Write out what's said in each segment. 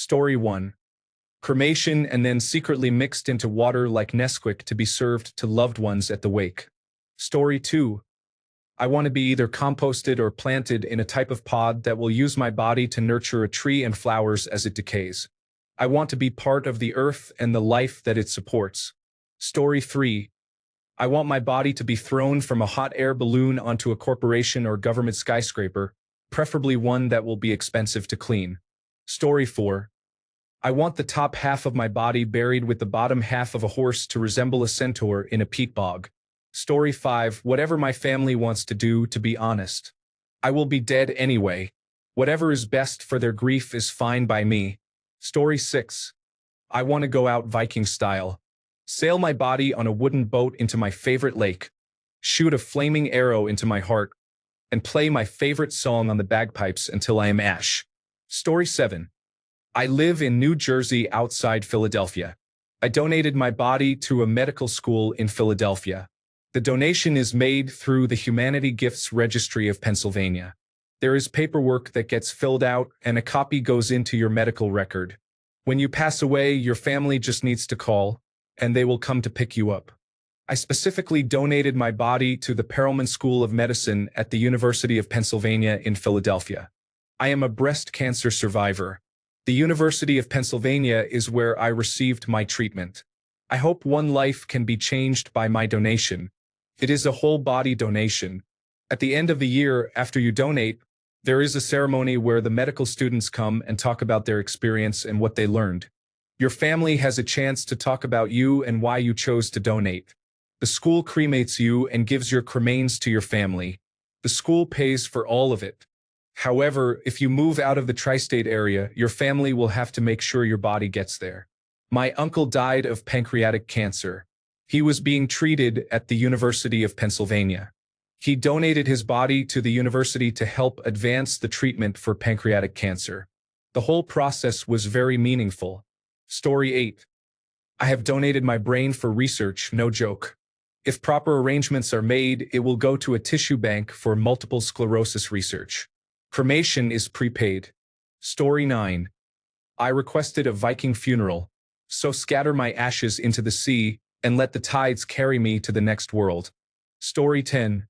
Story 1. Cremation and then secretly mixed into water like Nesquik to be served to loved ones at the wake. Story 2. I want to be either composted or planted in a type of pod that will use my body to nurture a tree and flowers as it decays. I want to be part of the earth and the life that it supports. Story 3. I want my body to be thrown from a hot air balloon onto a corporation or government skyscraper, preferably one that will be expensive to clean. Story 4. I want the top half of my body buried with the bottom half of a horse to resemble a centaur in a peat bog. Story 5. Whatever my family wants to do, to be honest. I will be dead anyway. Whatever is best for their grief is fine by me. Story 6. I want to go out Viking style. Sail my body on a wooden boat into my favorite lake, shoot a flaming arrow into my heart, and play my favorite song on the bagpipes until I am ash. Story 7. I live in New Jersey outside Philadelphia. I donated my body to a medical school in Philadelphia. The donation is made through the Humanity Gifts Registry of Pennsylvania. There is paperwork that gets filled out and a copy goes into your medical record. When you pass away, your family just needs to call, and they will come to pick you up. I specifically donated my body to the Perelman School of Medicine at the University of Pennsylvania in Philadelphia. I am a breast cancer survivor. The University of Pennsylvania is where I received my treatment. I hope one life can be changed by my donation. It is a whole-body donation. At the end of the year, after you donate, there is a ceremony where the medical students come and talk about their experience and what they learned. Your family has a chance to talk about you and why you chose to donate. The school cremates you and gives your cremains to your family. The school pays for all of it. However, if you move out of the tri-state area, your family will have to make sure your body gets there. My uncle died of pancreatic cancer. He was being treated at the University of Pennsylvania. He donated his body to the university to help advance the treatment for pancreatic cancer. The whole process was very meaningful. Story 8. I have donated my brain for research, no joke. If proper arrangements are made, it will go to a tissue bank for multiple sclerosis research. Cremation is prepaid. Story 9. I requested a Viking funeral, so scatter my ashes into the sea and let the tides carry me to the next world. Story 10.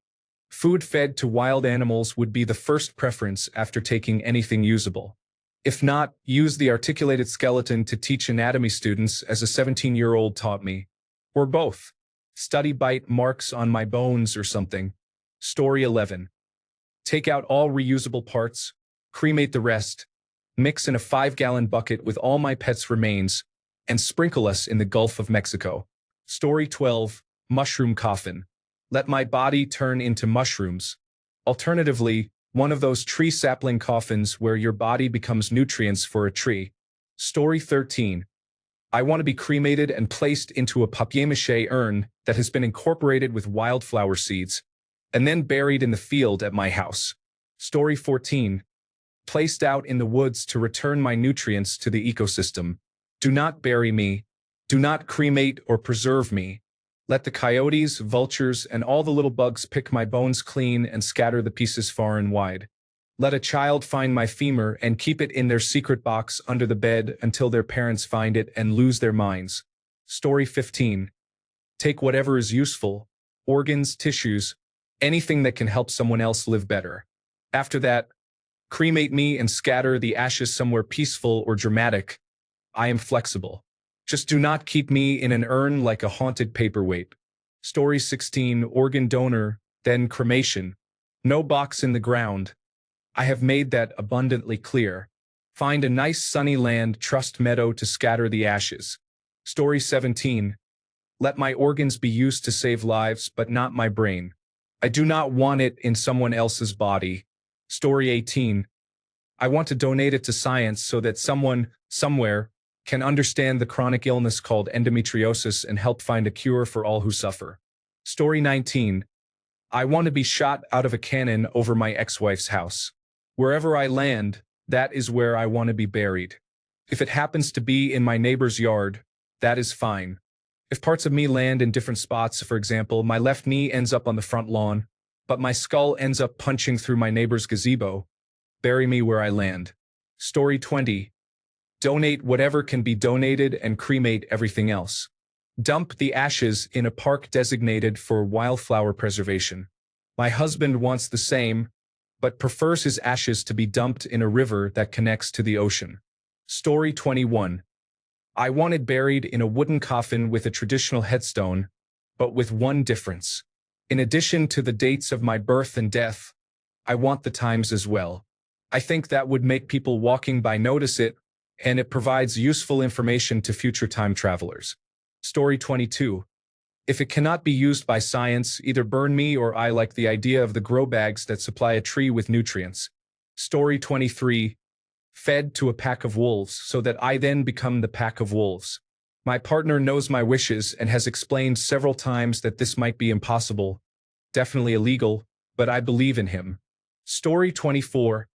Food fed to wild animals would be the first preference after taking anything usable. If not, use the articulated skeleton to teach anatomy students as a 17-year-old taught me. Or both. Study bite marks on my bones or something. Story 11. Take out all reusable parts, cremate the rest, mix in a 5-gallon bucket with all my pets' remains, and sprinkle us in the Gulf of Mexico. Story 12. Mushroom coffin. Let my body turn into mushrooms. Alternatively, one of those tree sapling coffins where your body becomes nutrients for a tree. Story 13. I want to be cremated and placed into a papier-mâché urn that has been incorporated with wildflower seeds, and then buried in the field at my house. Story 14. Placed out in the woods to return my nutrients to the ecosystem. Do not bury me. Do not cremate or preserve me. Let the coyotes, vultures, and all the little bugs pick my bones clean and scatter the pieces far and wide. Let a child find my femur and keep it in their secret box under the bed until their parents find it and lose their minds. Story 15. Take whatever is useful, organs, tissues, anything that can help someone else live better. After that, cremate me and scatter the ashes somewhere peaceful or dramatic. I am flexible. Just do not keep me in an urn like a haunted paperweight. Story 16. Organ donor, then cremation. No box in the ground. I have made that abundantly clear. Find a nice sunny land, trust meadow to scatter the ashes. Story 17. Let my organs be used to save lives, but not my brain. I do not want it in someone else's body. Story 18. I want to donate it to science so that someone, somewhere, can understand the chronic illness called endometriosis and help find a cure for all who suffer. Story 19. I want to be shot out of a cannon over my ex-wife's house. Wherever I land, that is where I want to be buried. If it happens to be in my neighbor's yard, that is fine. If parts of me land in different spots, for example, my left knee ends up on the front lawn, but my skull ends up punching through my neighbor's gazebo, bury me where I land. Story 20. Donate whatever can be donated and cremate everything else. Dump the ashes in a park designated for wildflower preservation. My husband wants the same, but prefers his ashes to be dumped in a river that connects to the ocean. Story 21. I wanted buried in a wooden coffin with a traditional headstone, but with one difference. In addition to the dates of my birth and death, I want the times as well. I think that would make people walking by notice it, and it provides useful information to future time travelers. Story 22. If it cannot be used by science, either burn me or I like the idea of the grow bags that supply a tree with nutrients. Story 23. Fed to a pack of wolves so that I then become the pack of wolves. My partner knows my wishes and has explained several times that this might be impossible, definitely illegal, but I believe in him. Story 24.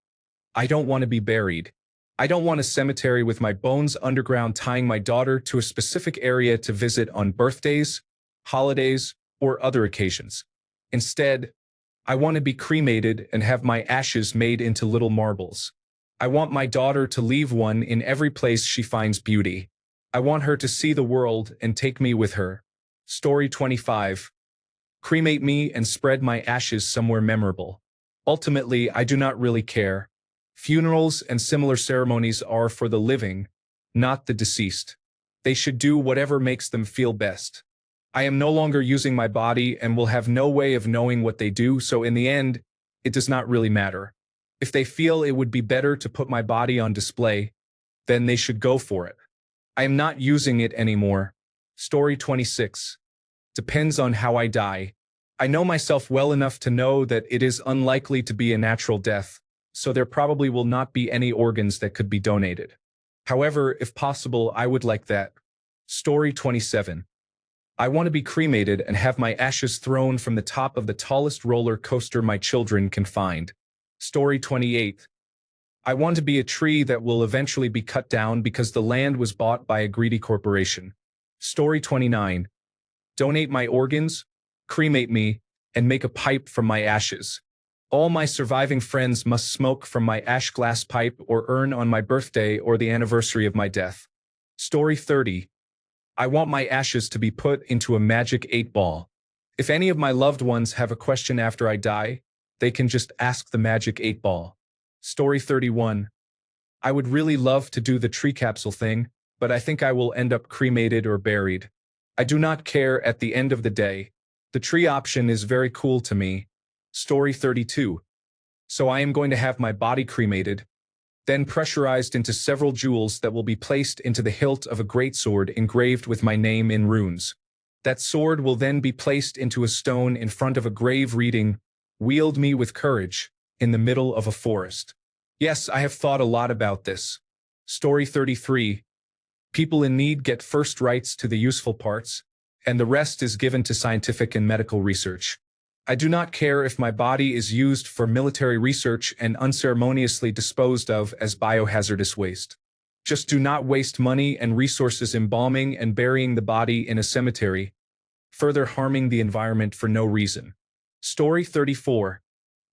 I don't want to be buried. I don't want a cemetery with my bones underground tying my daughter to a specific area to visit on birthdays, holidays, or other occasions. Instead, I want to be cremated and have my ashes made into little marbles. I want my daughter to leave one in every place she finds beauty. I want her to see the world and take me with her. Story 25. Cremate me and spread my ashes somewhere memorable. Ultimately, I do not really care. Funerals and similar ceremonies are for the living, not the deceased. They should do whatever makes them feel best. I am no longer using my body and will have no way of knowing what they do, so in the end, it does not really matter. If they feel it would be better to put my body on display, then they should go for it. I am not using it anymore. Story 26. Depends on how I die. I know myself well enough to know that it is unlikely to be a natural death, so there probably will not be any organs that could be donated. However, if possible, I would like that. Story 27. I want to be cremated and have my ashes thrown from the top of the tallest roller coaster my children can find. Story 28. I want to be a tree that will eventually be cut down because the land was bought by a greedy corporation. Story 29. Donate my organs, cremate me, and make a pipe from my ashes. All my surviving friends must smoke from my ash glass pipe or earn on my birthday or the anniversary of my death. Story 30. I want my ashes to be put into a magic 8-ball. If any of my loved ones have a question after I die, they can just ask the magic 8-ball. Story 31. I would really love to do the tree capsule thing, but I think I will end up cremated or buried. I do not care at the end of the day. The tree option is very cool to me. Story 32. So I am going to have my body cremated, then pressurized into several jewels that will be placed into the hilt of a greatsword engraved with my name in runes. That sword will then be placed into a stone in front of a grave reading, "Wield me with courage," in the middle of a forest. Yes, I have thought a lot about this. Story 33. People in need get first rights to the useful parts, and the rest is given to scientific and medical research. I do not care if my body is used for military research and unceremoniously disposed of as biohazardous waste. Just do not waste money and resources embalming and burying the body in a cemetery, further harming the environment for no reason. Story 34.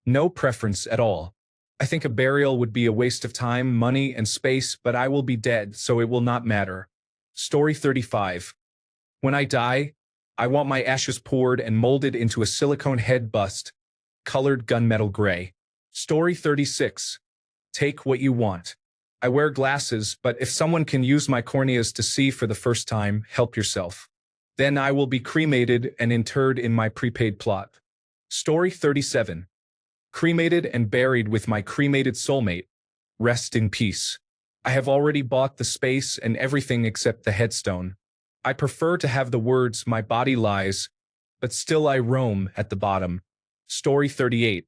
No preference at all. I think a burial would be a waste of time, money, and space, but I will be dead, so it will not matter. Story 35. When I die, I want my ashes poured and molded into a silicone head bust, colored gunmetal gray. Story 36. Take what you want. I wear glasses, but if someone can use my corneas to see for the first time, help yourself. Then I will be cremated and interred in my prepaid plot. Story 37. Cremated and buried with my cremated soulmate. Rest in peace. I have already bought the space and everything except the headstone. I prefer to have the words "my body lies," but still I roam at the bottom. Story 38.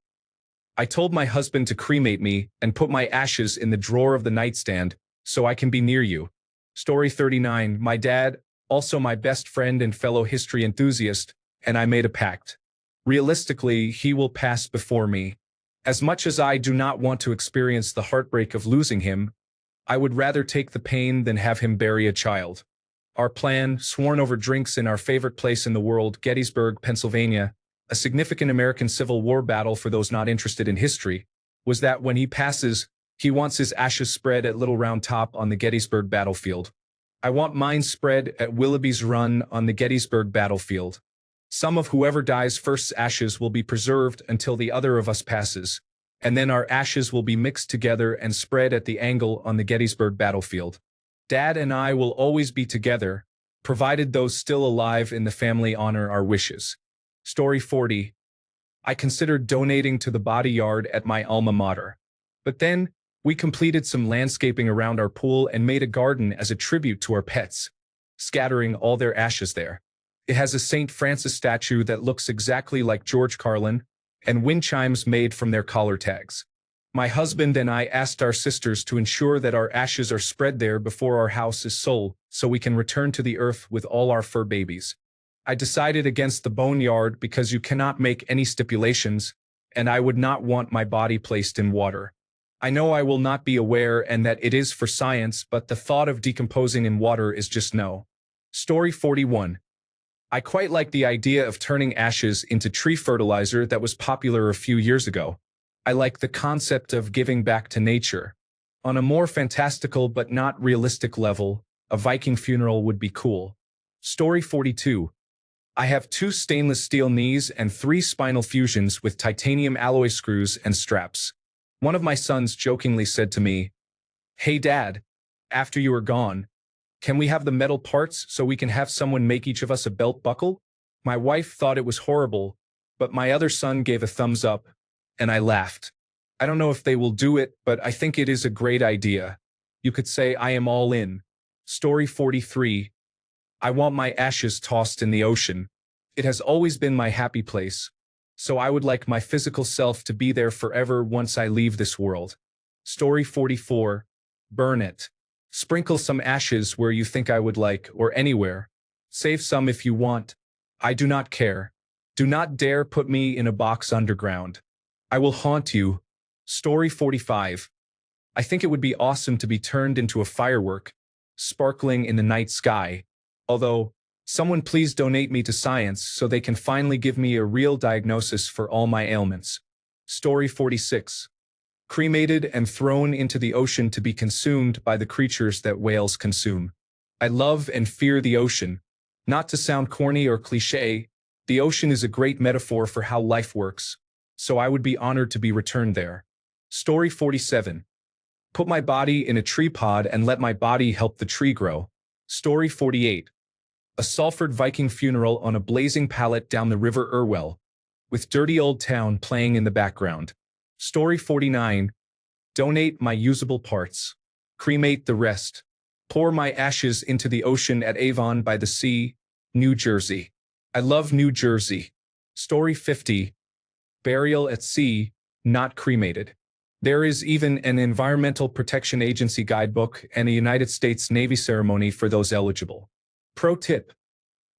I told my husband to cremate me and put my ashes in the drawer of the nightstand so I can be near you. Story 39. My dad, also my best friend and fellow history enthusiast, and I made a pact. Realistically, he will pass before me. As much as I do not want to experience the heartbreak of losing him, I would rather take the pain than have him bury a child. Our plan, sworn over drinks in our favorite place in the world, Gettysburg, Pennsylvania, a significant American Civil War battle for those not interested in history, was that when he passes, He wants his ashes spread at Little Round Top on the Gettysburg battlefield. I want mine spread at Willoughby's Run on the Gettysburg battlefield. Some of whoever dies first's ashes will be preserved until the other of us passes, and then our ashes will be mixed together and spread at the angle on the Gettysburg battlefield. Dad and I will always be together, provided those still alive in the family honor our wishes. Story 40. I considered donating to the body yard at my alma mater. But then, we completed some landscaping around our pool and made a garden as a tribute to our pets, scattering all their ashes there. It has a St. Francis statue that looks exactly like George Carlin, and wind chimes made from their collar tags. My husband and I asked our sisters to ensure that our ashes are spread there before our house is sold, so we can return to the earth with all our fur babies. I decided against the boneyard because you cannot make any stipulations, and I would not want my body placed in water. I know I will not be aware and that it is for science, but the thought of decomposing in water is just no. Story 41. I quite like the idea of turning ashes into tree fertilizer that was popular a few years ago. I like the concept of giving back to nature. On a more fantastical but not realistic level, a Viking funeral would be cool. Story 42. I have 2 stainless steel knees and 3 spinal fusions with titanium alloy screws and straps. One of my sons jokingly said to me, "Hey Dad, after you are gone, can we have the metal parts so we can have someone make each of us a belt buckle?" My wife thought it was horrible, but my other son gave a thumbs up, and I laughed. I don't know if they will do it, but I think it is a great idea. You could say I am all in. Story 43. I want my ashes tossed in the ocean. It has always been my happy place, so I would like my physical self to be there forever once I leave this world. Story 44. Burn it. Sprinkle some ashes where you think I would like, or anywhere. Save some if you want. I do not care. Do not dare put me in a box underground. I will haunt you. Story 45. I think it would be awesome to be turned into a firework, sparkling in the night sky. Although, someone please donate me to science so they can finally give me a real diagnosis for all my ailments. Story 46. Cremated and thrown into the ocean to be consumed by the creatures that whales consume. I love and fear the ocean. Not to sound corny or cliché, the ocean is a great metaphor for how life works, so I would be honored to be returned there. Story 47. Put my body in a tree pod and let my body help the tree grow. Story 48. A Salford Viking funeral on a blazing pallet down the River Irwell, with Dirty Old Town playing in the background. Story 49. Donate my usable parts. Cremate the rest. Pour my ashes into the ocean at Avon by the Sea, New Jersey. I love New Jersey. Story 50. Burial at sea, not cremated. There is even an Environmental Protection Agency guidebook and a United States Navy ceremony for those eligible. Pro tip: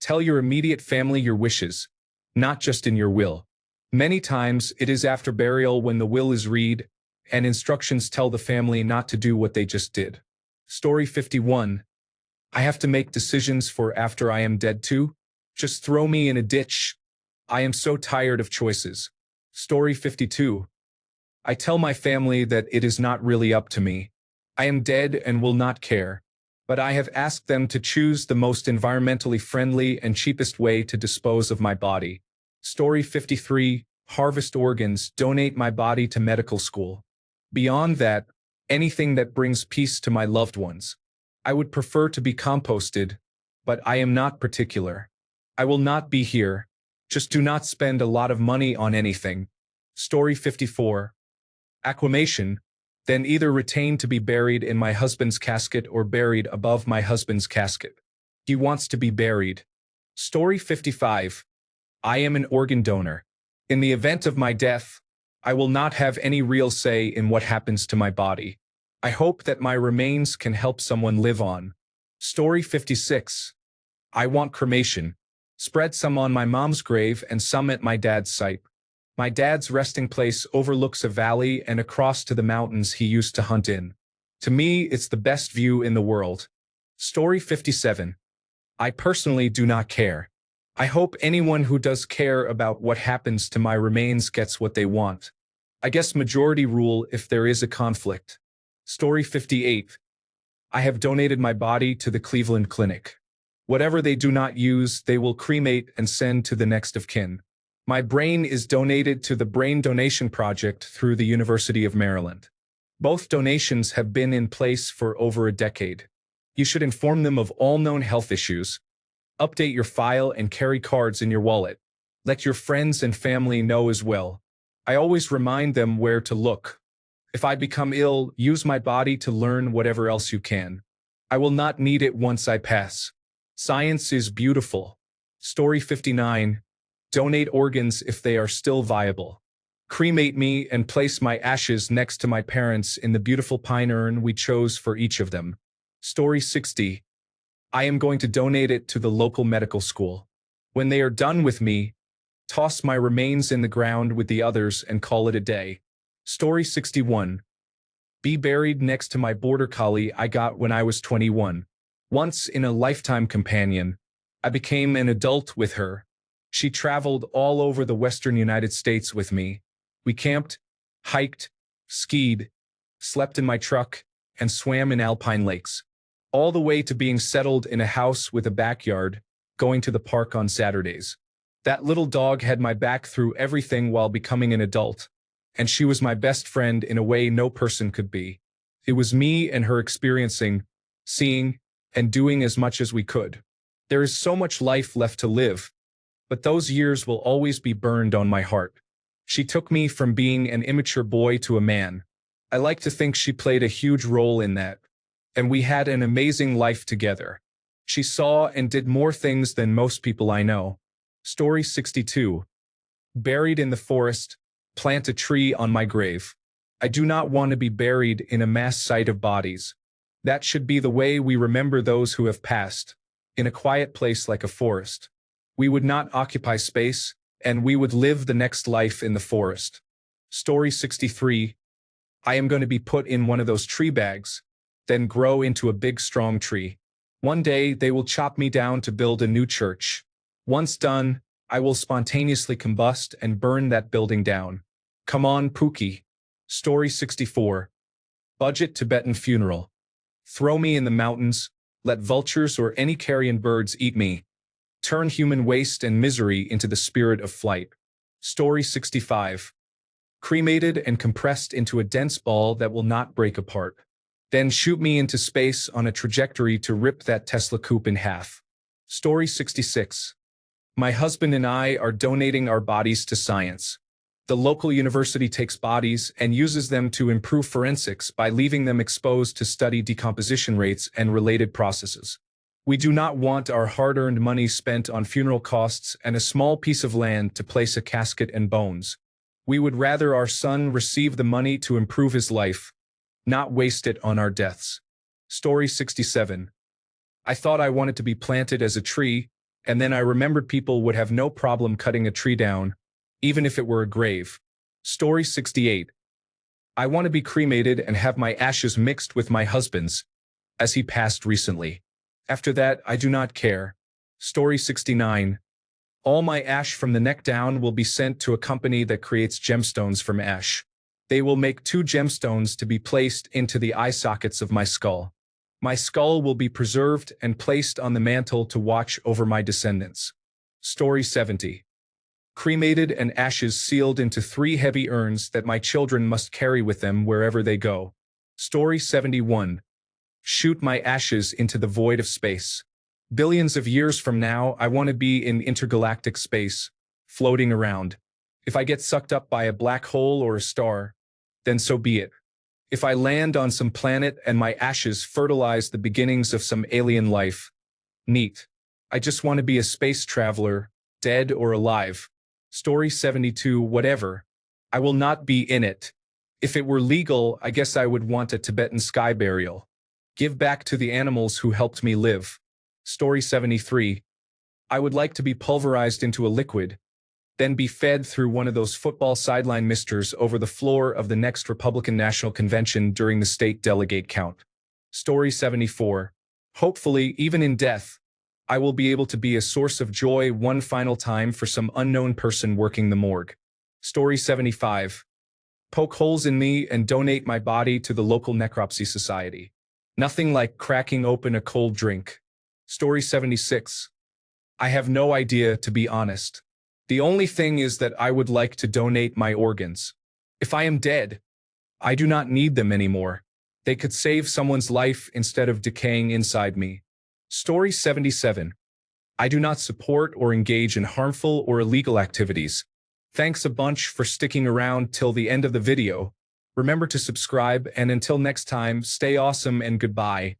tell your immediate family your wishes, not just in your will. Many times, it is after burial when the will is read, and instructions tell the family not to do what they just did. Story 51. I have to make decisions for after I am dead too? Just throw me in a ditch. I am so tired of choices. Story 52. I tell my family that it is not really up to me. I am dead and will not care. But I have asked them to choose the most environmentally friendly and cheapest way to dispose of my body. Story 53. Harvest organs, donate my body to medical school. Beyond that, anything that brings peace to my loved ones. I would prefer to be composted, but I am not particular. I will not be here. Just do not spend a lot of money on anything. Story 54. Aquamation, then either retained to be buried in my husband's casket or buried above my husband's casket. He wants to be buried. Story 55. I am an organ donor. In the event of my death, I will not have any real say in what happens to my body. I hope that my remains can help someone live on. Story 56. I want cremation. Spread some on my mom's grave and some at my dad's site. My dad's resting place overlooks a valley and across to the mountains he used to hunt in. To me, it's the best view in the world. Story 57. I personally do not care. I hope anyone who does care about what happens to my remains gets what they want. I guess majority rule if there is a conflict. Story 58. I have donated my body to the Cleveland Clinic. Whatever they do not use, they will cremate and send to the next of kin. My brain is donated to the Brain Donation Project through the University of Maryland. Both donations have been in place for over a decade. You should inform them of all known health issues. Update your file and carry cards in your wallet. Let your friends and family know as well. I always remind them where to look. If I become ill, use my body to learn whatever else you can. I will not need it once I pass. Science is beautiful. Story 59. Donate organs if they are still viable. Cremate me and place my ashes next to my parents in the beautiful pine urn we chose for each of them. Story 60. I am going to donate it to the local medical school. When they are done with me, toss my remains in the ground with the others and call it a day. Story 61. Be buried next to my border collie I got when I was 21. Once in a lifetime companion, I became an adult with her. She traveled all over the western United States with me. We camped, hiked, skied, slept in my truck, and swam in alpine lakes. All the way to being settled in a house with a backyard, going to the park on Saturdays. That little dog had my back through everything while becoming an adult, and she was my best friend in a way no person could be. It was me and her experiencing, seeing, and doing as much as we could. There is so much life left to live, but those years will always be burned on my heart. She took me from being an immature boy to a man. I like to think she played a huge role in that, and we had an amazing life together. She saw and did more things than most people I know. Story 62. Buried in the forest, plant a tree on my grave. I do not want to be buried in a mass site of bodies. That should be the way we remember those who have passed, in a quiet place like a forest. We would not occupy space, and we would live the next life in the forest. Story 63. I am going to be put in one of those tree bags, then grow into a big strong tree. One day they will chop me down to build a new church. Once done, I will spontaneously combust and burn that building down. Come on, Pookie. Story 64. Budget Tibetan funeral. Throw me in the mountains, let vultures or any carrion birds eat me. Turn human waste and misery into the spirit of flight. Story 65. Cremated and compressed into a dense ball that will not break apart. Then shoot me into space on a trajectory to rip that Tesla coupe in half. Story 66. My husband and I are donating our bodies to science. The local university takes bodies and uses them to improve forensics by leaving them exposed to study decomposition rates and related processes. We do not want our hard-earned money spent on funeral costs and a small piece of land to place a casket and bones. We would rather our son receive the money to improve his life, not waste it on our deaths. Story 67. I thought I wanted to be planted as a tree, and then I remembered people would have no problem cutting a tree down, even if it were a grave. Story 68. I want to be cremated and have my ashes mixed with my husband's, as he passed recently. After that, I do not care. Story 69. All my ash from the neck down will be sent to a company that creates gemstones from ash. They will make 2 gemstones to be placed into the eye sockets of my skull. My skull will be preserved and placed on the mantle to watch over my descendants. Story 70. Cremated and ashes sealed into 3 heavy urns that my children must carry with them wherever they go. Story 71. Shoot my ashes into the void of space. Billions of years from now, I want to be in intergalactic space, floating around. If I get sucked up by a black hole or a star, then so be it. If I land on some planet and my ashes fertilize the beginnings of some alien life, neat. I just want to be a space traveler, dead or alive. Story 72. Whatever. I will not be in it. If it were legal, I guess I would want a Tibetan sky burial. Give back to the animals who helped me live. Story 73. I would like to be pulverized into a liquid, then be fed through one of those football sideline misters over the floor of the next Republican National Convention during the state delegate count. Story 74. Hopefully, even in death, I will be able to be a source of joy one final time for some unknown person working the morgue. Story 75. Poke holes in me and donate my body to the local necropsy society. Nothing like cracking open a cold drink. Story 76. I have no idea, to be honest. The only thing is that I would like to donate my organs. If I am dead, I do not need them anymore. They could save someone's life instead of decaying inside me. Story 77. I do not support or engage in harmful or illegal activities. Thanks a bunch for sticking around till the end of the video. Remember to subscribe, and until next time, stay awesome and goodbye.